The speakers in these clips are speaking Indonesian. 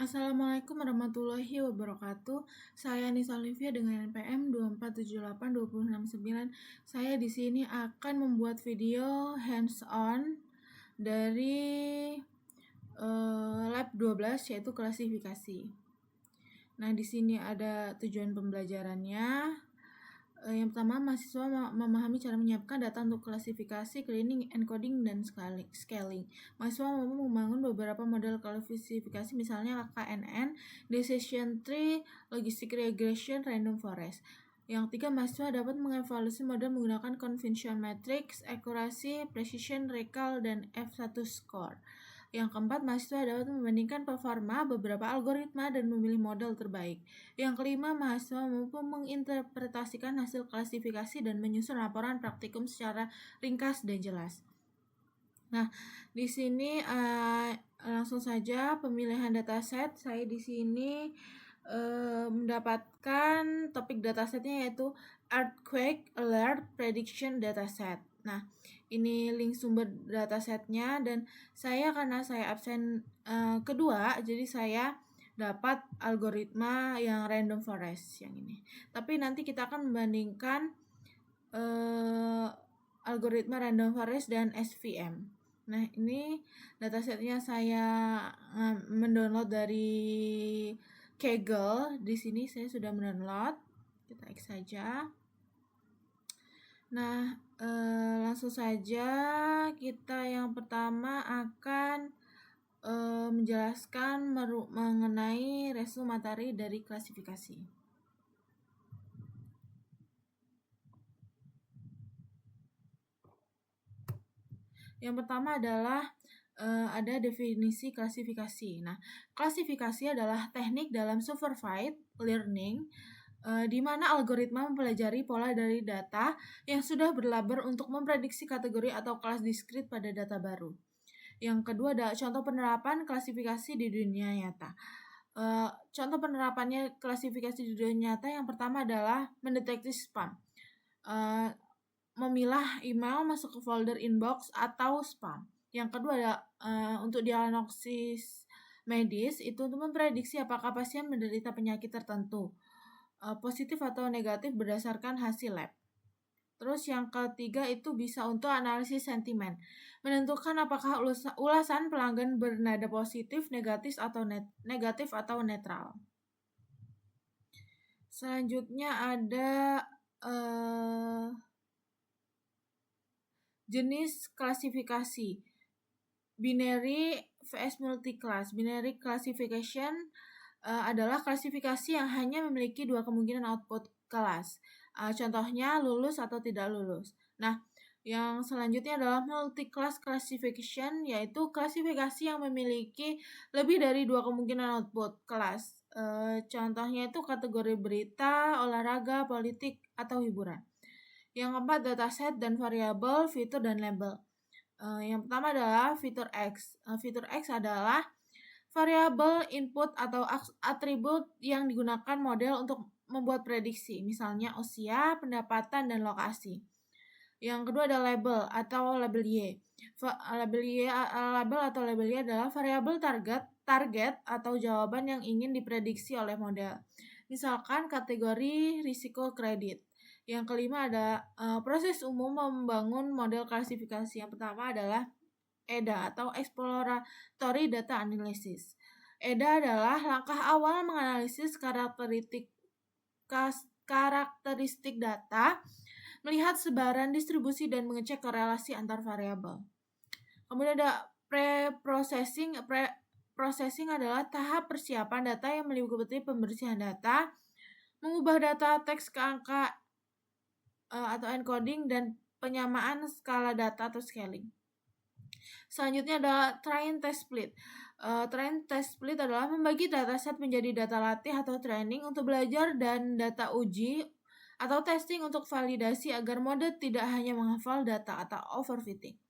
Assalamualaikum warahmatullahi wabarakatuh. Saya Nisa Olivia dengan NPM 2478269. Saya di sini akan membuat video hands-on dari lab 12 yaitu klasifikasi. Nah, di sini ada tujuan pembelajarannya. Yang pertama, mahasiswa memahami cara menyiapkan data untuk klasifikasi, cleaning, encoding, dan scaling. Mahasiswa mampu membangun beberapa model klasifikasi, misalnya KNN, decision tree, logistic regression, random forest. Yang ketiga, mahasiswa dapat mengevaluasi model menggunakan convention matrix, accuracy, precision, recall, dan F1 score. Yang keempat, mahasiswa dapat membandingkan performa beberapa algoritma dan memilih model terbaik. Yang kelima, mahasiswa mampu menginterpretasikan hasil klasifikasi dan menyusun laporan praktikum secara ringkas dan jelas. Nah, di sini langsung saja pemilihan dataset. Saya di sini mendapatkan topik datasetnya yaitu Earthquake Alert Prediction Dataset. Nah, ini link sumber datasetnya, dan karena saya absen kedua, jadi saya dapat algoritma yang random forest yang ini. Tapi nanti kita akan membandingkan algoritma random forest dan SVM. Nah, ini datasetnya saya mendownload dari Kaggle. Di sini saya sudah mendownload. Kita X saja. Nah, langsung saja kita yang pertama akan menjelaskan mengenai resum materi dari klasifikasi. Yang pertama adalah ada definisi klasifikasi. Nah, klasifikasi adalah teknik dalam supervised learning di mana algoritma mempelajari pola dari data yang sudah berlabel untuk memprediksi kategori atau kelas diskrit pada data baru. Yang kedua adalah contoh penerapan klasifikasi di dunia nyata. Contoh penerapannya klasifikasi di dunia nyata yang pertama adalah mendeteksi spam. Memilah email masuk ke folder inbox atau spam. Yang kedua adalah untuk diagnosis medis, itu untuk memprediksi apakah pasien menderita penyakit tertentu, positif atau negatif berdasarkan hasil lab. Terus yang ketiga itu bisa untuk analisis sentimen, menentukan apakah ulasan pelanggan bernada positif, negatif atau netral. Selanjutnya ada jenis klasifikasi, binary vs multiclass. Binary classification adalah klasifikasi yang hanya memiliki dua kemungkinan output kelas. Contohnya lulus atau tidak lulus. Nah, yang selanjutnya adalah multi-class classification, yaitu klasifikasi yang memiliki lebih dari dua kemungkinan output kelas. Contohnya itu kategori berita, olahraga, politik, atau hiburan. Yang keempat, dataset dan variabel, fitur, dan label. Yang pertama adalah fitur X. Fitur X adalah variabel input atau atribut yang digunakan model untuk membuat prediksi, misalnya usia, pendapatan, dan lokasi. Yang kedua ada label atau label Y. Label atau label Y adalah variabel target atau jawaban yang ingin diprediksi oleh model. Misalkan kategori risiko kredit. Yang kelima ada proses umum membangun model klasifikasi. Yang pertama adalah EDA atau Exploratory Data Analysis. EDA adalah langkah awal menganalisis karakteristik data, melihat sebaran distribusi, dan mengecek korelasi antar variabel. Kemudian ada pre-processing. Processing adalah tahap persiapan data yang meliputi pembersihan data, mengubah data teks ke angka atau encoding, dan penyamaan skala data atau scaling. Selanjutnya adalah train test split. Train test split adalah membagi dataset menjadi data latih atau training untuk belajar dan data uji atau testing untuk validasi agar model tidak hanya menghafal data atau overfitting.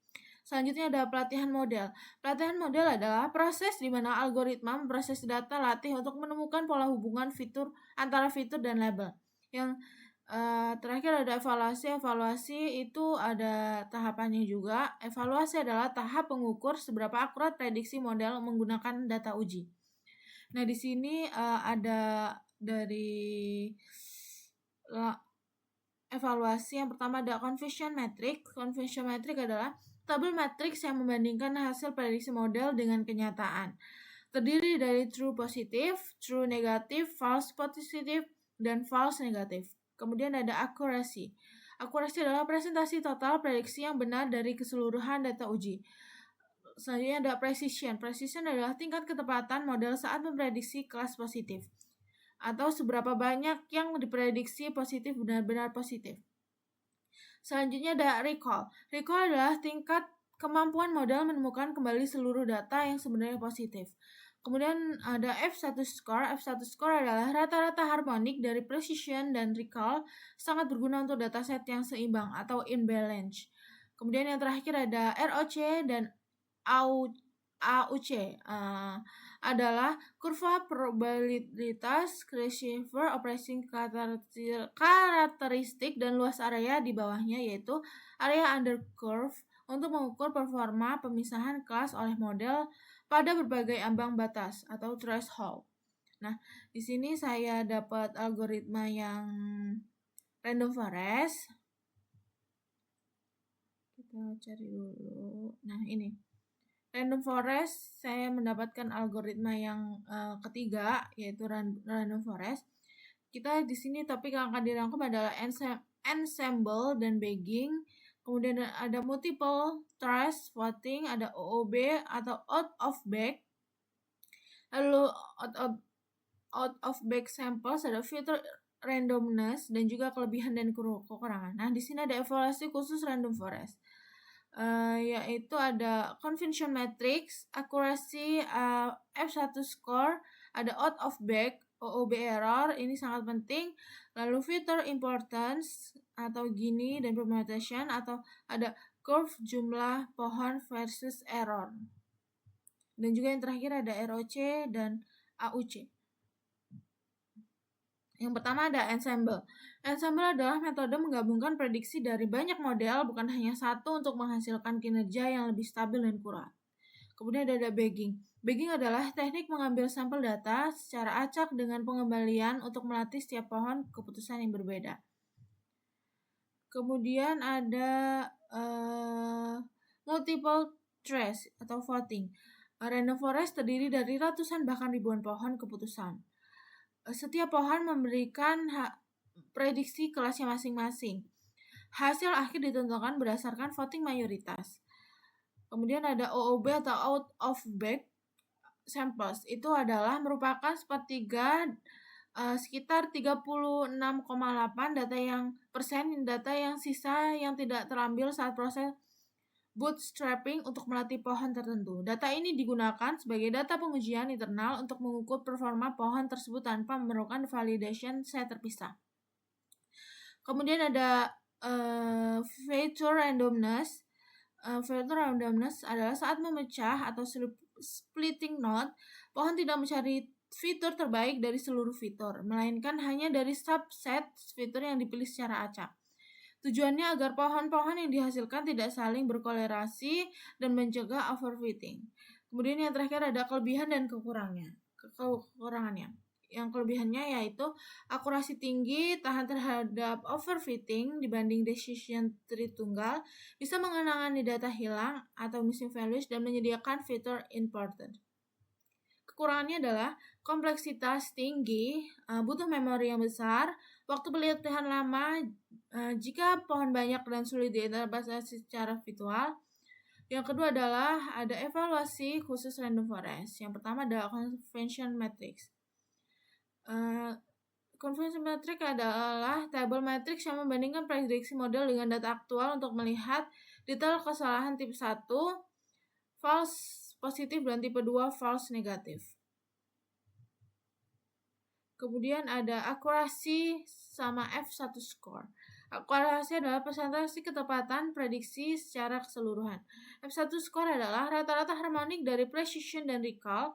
Selanjutnya ada pelatihan model. Pelatihan model adalah proses di mana algoritma memproses data latih untuk menemukan pola hubungan antara fitur dan label. Yang terakhir ada evaluasi. Evaluasi itu ada tahapannya juga. Evaluasi adalah tahap pengukur seberapa akurat prediksi model menggunakan data uji. Nah, di sini ada dari evaluasi. Yang pertama ada confusion metric. Confusion metric adalah tabel matriks yang membandingkan hasil prediksi model dengan kenyataan. Terdiri dari true positif, true negatif, false positif, dan false negatif. Kemudian ada accuracy. Accuracy adalah presentasi total prediksi yang benar dari keseluruhan data uji. Selanjutnya ada precision. Precision adalah tingkat ketepatan model saat memprediksi kelas positif, atau seberapa banyak yang diprediksi positif benar-benar positif. Selanjutnya ada recall. Recall adalah tingkat kemampuan model menemukan kembali seluruh data yang sebenarnya positif. Kemudian ada F1 score. F1 score adalah rata-rata harmonik dari precision dan recall, sangat berguna untuk dataset yang seimbang atau imbalance. Kemudian yang terakhir ada ROC dan AUC. Adalah kurva probabilitas crossover operating karakteristik dan luas area di bawahnya, yaitu area under curve, untuk mengukur performa pemisahan kelas oleh model pada berbagai ambang batas atau threshold. Nah, di sini saya dapat algoritma yang random forest. Kita cari dulu. Nah, ini random forest, saya mendapatkan algoritma yang ketiga, yaitu random forest. Kita di sini topik yang akan dirangkum adalah ensemble dan bagging. Kemudian ada multiple choice voting, ada OOB atau out of bag. Lalu out of bag samples, ada filter randomness dan juga kelebihan dan kekurangan. Nah, di sini ada evaluasi khusus random forest. Yaitu ada confusion matrix, accuracy, F1 score, ada out of bag, OOB error, ini sangat penting. Lalu filter importance atau Gini dan permutation, atau ada curve jumlah pohon versus error. Dan juga yang terakhir ada ROC dan AUC. Yang pertama ada ensemble. Ensemble adalah metode menggabungkan prediksi dari banyak model, bukan hanya satu, untuk menghasilkan kinerja yang lebih stabil dan kuat. Kemudian ada bagging. Bagging adalah teknik mengambil sampel data secara acak dengan pengembalian untuk melatih setiap pohon keputusan yang berbeda. Kemudian ada multiple choice atau voting. Random forest terdiri dari ratusan bahkan ribuan pohon keputusan. Setiap pohon memberikan prediksi kelasnya masing-masing. Hasil akhir ditentukan berdasarkan voting mayoritas. Kemudian ada OOB atau out of bag samples. Itu adalah merupakan sepertiga, sekitar 36,8 data yang sisa yang tidak terambil saat proses bootstrapping untuk melatih pohon tertentu. Data ini digunakan sebagai data pengujian internal untuk mengukur performa pohon tersebut tanpa memerlukan validation set terpisah. Kemudian ada feature randomness. Feature randomness adalah saat memecah atau splitting node, pohon tidak mencari fitur terbaik dari seluruh fitur, melainkan hanya dari subset fitur yang dipilih secara acak. Tujuannya agar pohon-pohon yang dihasilkan tidak saling berkolerasi dan mencegah overfitting. Kemudian yang terakhir ada kelebihan dan kekurangannya. Yang kelebihannya yaitu akurasi tinggi, tahan terhadap overfitting dibanding decision tree tunggal, bisa mengenangani data hilang atau missing values, dan menyediakan fitur important. Kekurangannya adalah kompleksitas tinggi, butuh memori yang besar, waktu pelatihan lama jika pohon banyak dan sulit diinterpretasi secara visual. Yang kedua adalah ada evaluasi khusus random forest. Yang pertama adalah confusion matrix. Confusion matrix adalah tabel matrix yang membandingkan prediksi model dengan data aktual untuk melihat detail kesalahan tipe 1 false positif dan tipe 2 false negatif. Kemudian ada akurasi sama F1 score. Akurasi adalah persentase ketepatan prediksi secara keseluruhan. F1 score adalah rata-rata harmonik dari precision dan recall.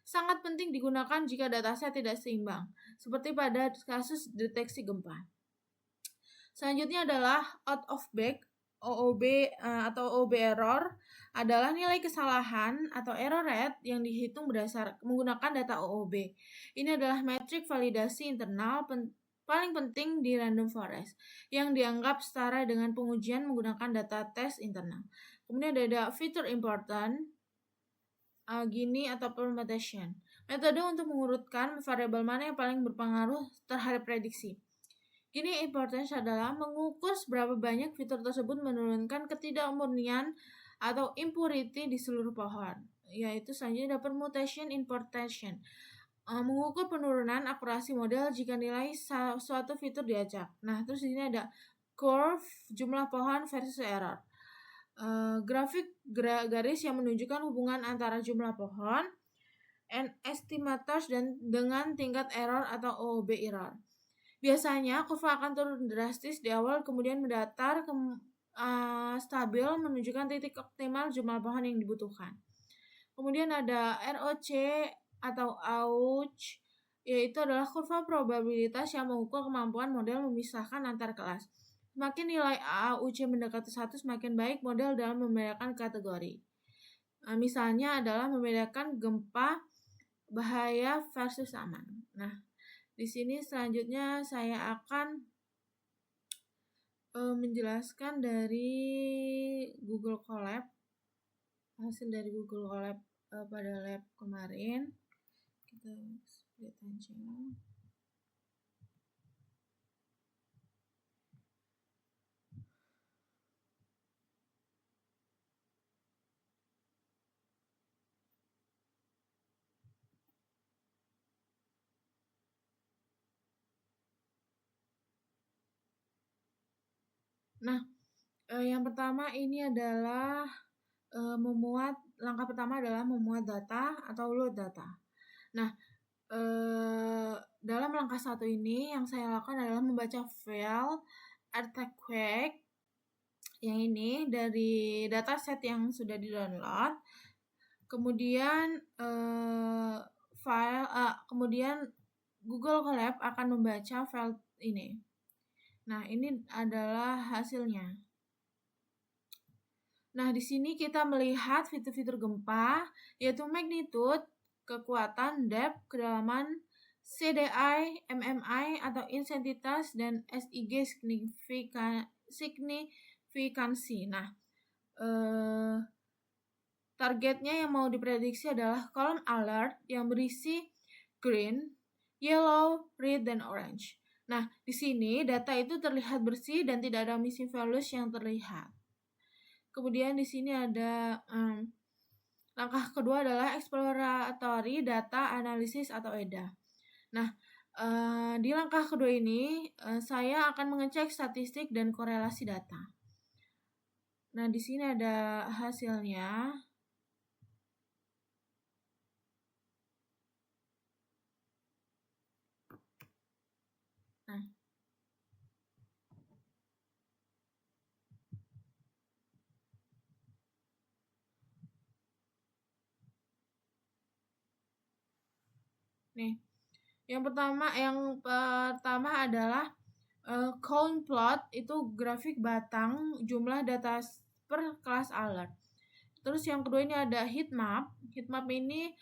Sangat penting digunakan jika dataset tidak seimbang, seperti pada kasus deteksi gempa. Selanjutnya adalah out of bag, atau OOB error adalah nilai kesalahan atau error rate yang dihitung menggunakan data OOB. Ini adalah metrik validasi internal paling penting di random forest yang dianggap setara dengan pengujian menggunakan data tes internal. Kemudian ada feature important, Gini atau permutation. Metode untuk mengurutkan variabel mana yang paling berpengaruh terhadap prediksi. Gini importance adalah mengukur seberapa banyak fitur tersebut menurunkan ketidakmurnian atau impurity di seluruh pohon. Yaitu selanjutnya ada permutation importation. Mengukur penurunan akurasi model jika nilai suatu fitur diacak. Nah, terus di sini ada curve jumlah pohon versus error. Grafik garis yang menunjukkan hubungan antara jumlah pohon and estimators dan dengan tingkat error atau OOB error. Biasanya kurva akan turun drastis di awal kemudian mendatar stabil menunjukkan titik optimal jumlah pohon yang dibutuhkan. Kemudian ada ROC atau AUC, yaitu adalah kurva probabilitas yang mengukur kemampuan model memisahkan antar kelas. Semakin nilai AUC mendekati 1 semakin baik model dalam membedakan kategori. Misalnya adalah membedakan gempa bahaya versus aman. Nah, di sini selanjutnya saya akan menjelaskan dari Google Colab, hasil dari Google Colab pada lab kemarin. Kita lihat aja. Nah, yang pertama ini adalah langkah pertama adalah memuat data atau load data. Nah, dalam langkah satu ini yang saya lakukan adalah membaca file earthquake yang ini dari dataset yang sudah di-download. Kemudian kemudian Google Colab akan membaca file ini. Nah, ini adalah hasilnya. Nah, di sini kita melihat fitur-fitur gempa, yaitu magnitude, kekuatan, depth, kedalaman, CDI, MMI atau intensitas, dan SIG signifikansi. Nah, targetnya yang mau diprediksi adalah kolom alert yang berisi green, yellow, red, dan orange. Nah, di sini data itu terlihat bersih dan tidak ada missing values yang terlihat. Kemudian di sini ada langkah kedua adalah exploratory data analysis atau EDA. Nah, di langkah kedua ini saya akan mengecek statistik dan korelasi data. Nah, di sini ada hasilnya. Nah, nih, yang pertama adalah count plot, itu grafik batang jumlah data per kelas alert. Terus yang kedua ini ada heat map. Heat map ini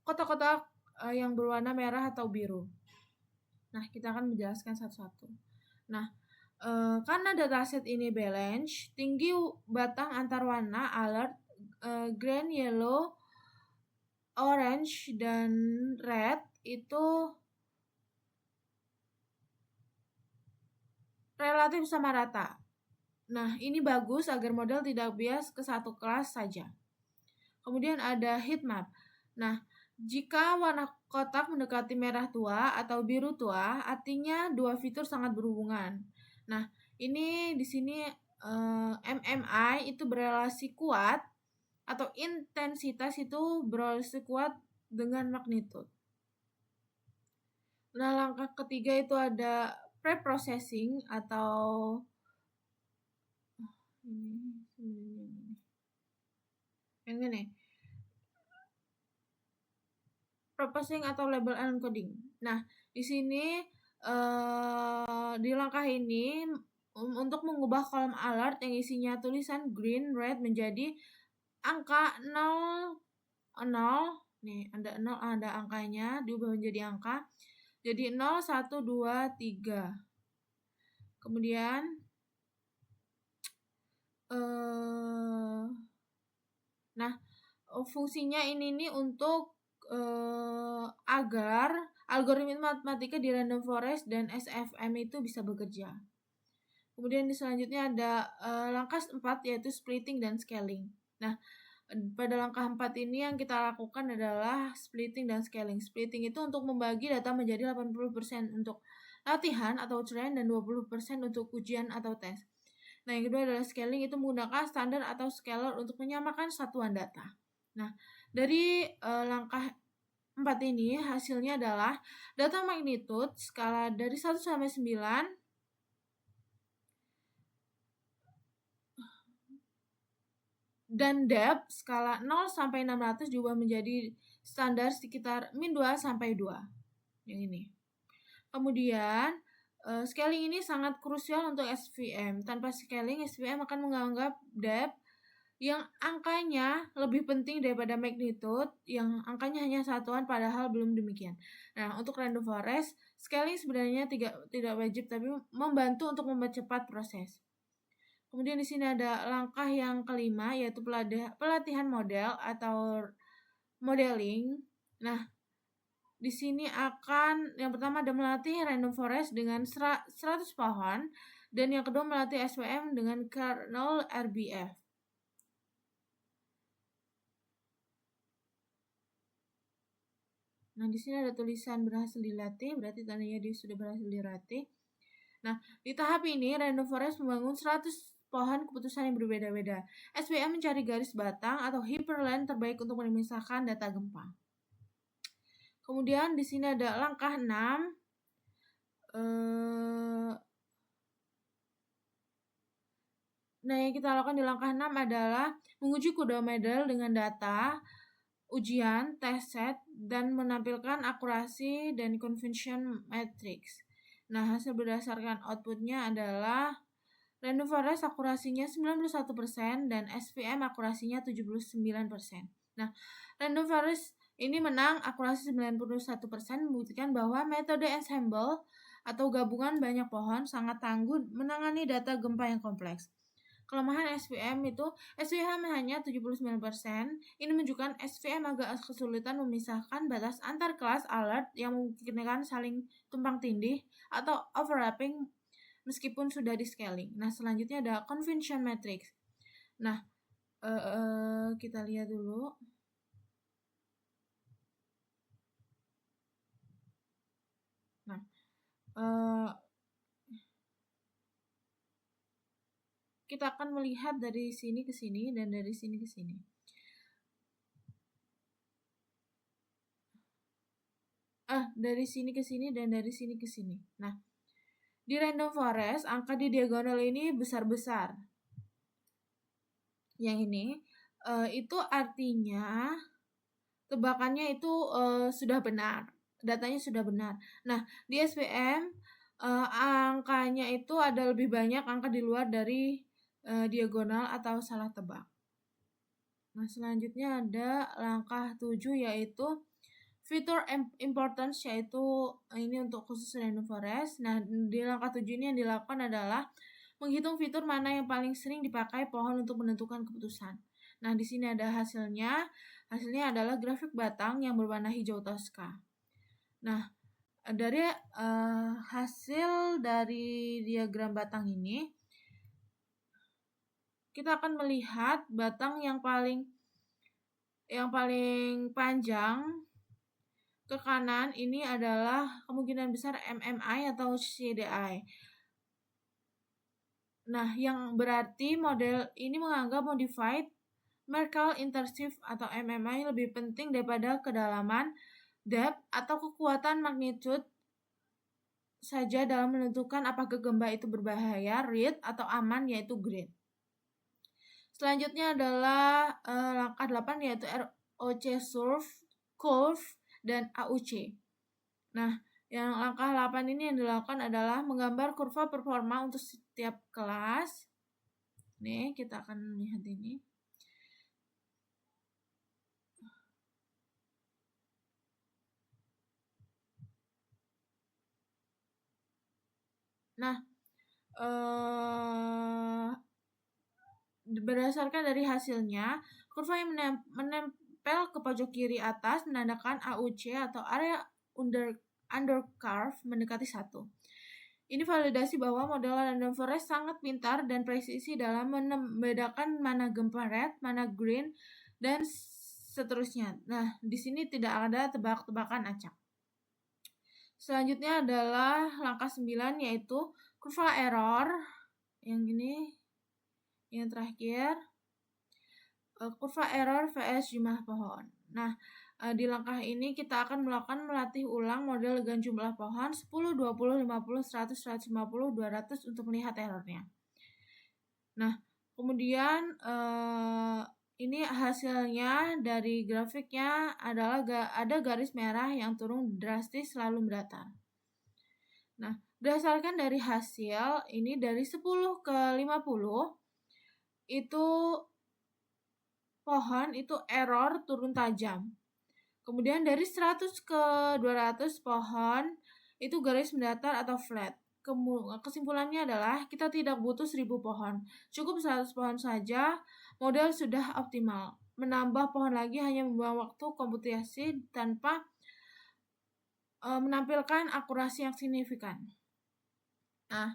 kotak-kotak yang berwarna merah atau biru. Nah, kita akan menjelaskan satu-satu. Nah, karena dataset ini balance, tinggi batang antar warna alert green, yellow, orange, dan red itu relatif sama rata. Nah, ini bagus agar model tidak bias ke satu kelas saja. Kemudian ada heat map. Nah, jika warna kotak mendekati merah tua atau biru tua, artinya dua fitur sangat berhubungan. Nah, ini di sini MMI itu berelasi kuat atau intensitas itu berelasi kuat dengan magnitude. Nah, langkah ketiga itu ada pre-processing atau ini processing atau label encoding. Nah, di sini di langkah ini untuk mengubah kolom alert yang isinya tulisan green, red menjadi angka 0, 0, nih ada angkanya diubah menjadi angka. Jadi 0, 1, 2, 3. Kemudian fungsinya ini nih untuk agar algoritma matematika di random forest dan SFM itu bisa bekerja. Kemudian selanjutnya ada langkah 4 yaitu splitting dan scaling. Nah, pada langkah 4 ini yang kita lakukan adalah splitting dan scaling. Splitting itu untuk membagi data menjadi 80% untuk latihan atau trend dan 20% untuk ujian atau tes. Nah, yang kedua adalah scaling, itu menggunakan standar atau scalar untuk menyamakan satuan data. Nah, dari langkah 4 ini hasilnya adalah data magnitude skala dari 1 sampai 9 dan depth skala 0 sampai 600 diubah menjadi standar sekitar min 2 sampai 2. Yang ini. Kemudian scaling ini sangat krusial untuk SVM. Tanpa scaling, SVM akan menganggap depth yang angkanya lebih penting daripada magnitude yang angkanya hanya satuan, padahal belum demikian. Nah, untuk random forest, scaling sebenarnya tidak wajib tapi membantu untuk mempercepat proses. Kemudian di sini ada langkah yang kelima yaitu pelatihan model atau modeling. Nah, di sini yang pertama ada melatih random forest dengan 100 pohon dan yang kedua melatih SVM dengan kernel RBF. Nah, di sini ada tulisan berhasil dilatih, berarti tandanya dia sudah berhasil dilatih. Nah, di tahap ini random forest membangun 100 pohon keputusan yang berbeda-beda. SVM mencari garis batang atau hyperlane terbaik untuk memisahkan data gempa. Kemudian di sini ada langkah 6. Nah, yang kita lakukan di langkah 6 adalah menguji kuda model dengan data, ujian, test set, dan menampilkan akurasi dan convention matrix. Nah, hasil berdasarkan outputnya adalah random forest akurasinya 91% dan SVM akurasinya 79%. Nah, random forest ini menang akurasi 91%, membuktikan bahwa metode ensemble atau gabungan banyak pohon sangat tangguh menangani data gempa yang kompleks. Kelemahan SVM itu SVM hanya 79%. Ini menunjukkan SVM agak kesulitan memisahkan batas antar kelas alert yang memungkinkan saling tumpang tindih atau overlapping meskipun sudah di scaling. Nah, selanjutnya ada convention matrix. Nah, kita lihat dulu. Nah, kita akan melihat dari sini ke sini dan dari sini ke sini. Dari sini ke sini dan dari sini ke sini. Nah, di random forest angka di diagonal ini besar-besar. Yang ini itu artinya tebakannya itu sudah benar, datanya sudah benar. Nah, di SVM angkanya itu ada lebih banyak angka di luar dari diagonal atau salah tebak. Nah, selanjutnya ada langkah 7 yaitu fitur importance, yaitu ini untuk khusus random forest. Nah, di langkah 7 ini yang dilakukan adalah menghitung fitur mana yang paling sering dipakai pohon untuk menentukan keputusan. Nah, di sini ada hasilnya. Hasilnya adalah grafik batang yang berwarna hijau toska. Nah, dari hasil dari diagram batang ini, kita akan melihat batang yang paling panjang ke kanan ini adalah kemungkinan besar MMI atau CDI. Nah, yang berarti model ini menganggap modified Merkle intensif atau MMI lebih penting daripada kedalaman, depth, atau kekuatan magnitude saja dalam menentukan apakah gempa itu berbahaya, read, atau aman, yaitu green. Selanjutnya adalah langkah 8 yaitu ROC curve dan AUC. Nah, Yang langkah 8 ini yang dilakukan adalah menggambar kurva performa untuk setiap kelas. Nih, kita akan lihat ini. Nah, berdasarkan dari hasilnya, kurva yang menempel ke pojok kiri atas menandakan AUC atau area undercurve mendekati 1. Ini validasi bahwa model Random Forest sangat pintar dan presisi dalam membedakan mana gempa red, mana green, dan seterusnya. Nah, di sini tidak ada tebak-tebakan acak. Selanjutnya adalah langkah 9, yaitu kurva error. Yang ini, yang terakhir, kurva error vs jumlah pohon. Nah, di langkah ini kita akan melatih ulang model dengan jumlah pohon 10, 20, 50, 100, 150, 200 untuk melihat errornya. Nah, kemudian ini hasilnya dari grafiknya adalah ada garis merah yang turun drastis lalu mendatar. Nah, berdasarkan dari hasil ini dari 10 ke 50 itu pohon itu error turun tajam. Kemudian dari 100 ke 200 pohon itu garis mendatar atau flat. Kesimpulannya adalah kita tidak butuh 1000 pohon. Cukup 100 pohon saja, model sudah optimal. Menambah pohon lagi hanya membuang waktu komputasi tanpa menampilkan akurasi yang signifikan. Nah,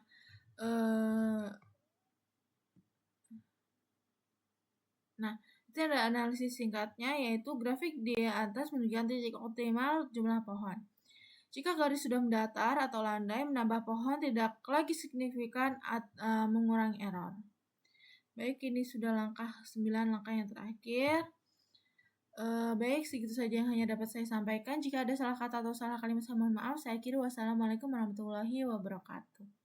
itu ada analisis singkatnya, yaitu grafik di atas menunjukkan titik optimal jumlah pohon. Jika garis sudah mendatar atau landai, menambah pohon tidak lagi signifikan mengurangi error. Baik, ini sudah langkah 9 langkah yang terakhir. Baik, segitu saja yang hanya dapat saya sampaikan. Jika ada salah kata atau salah kalimat, saya mohon maaf. Saya akhiri. Wassalamualaikum warahmatullahi wabarakatuh.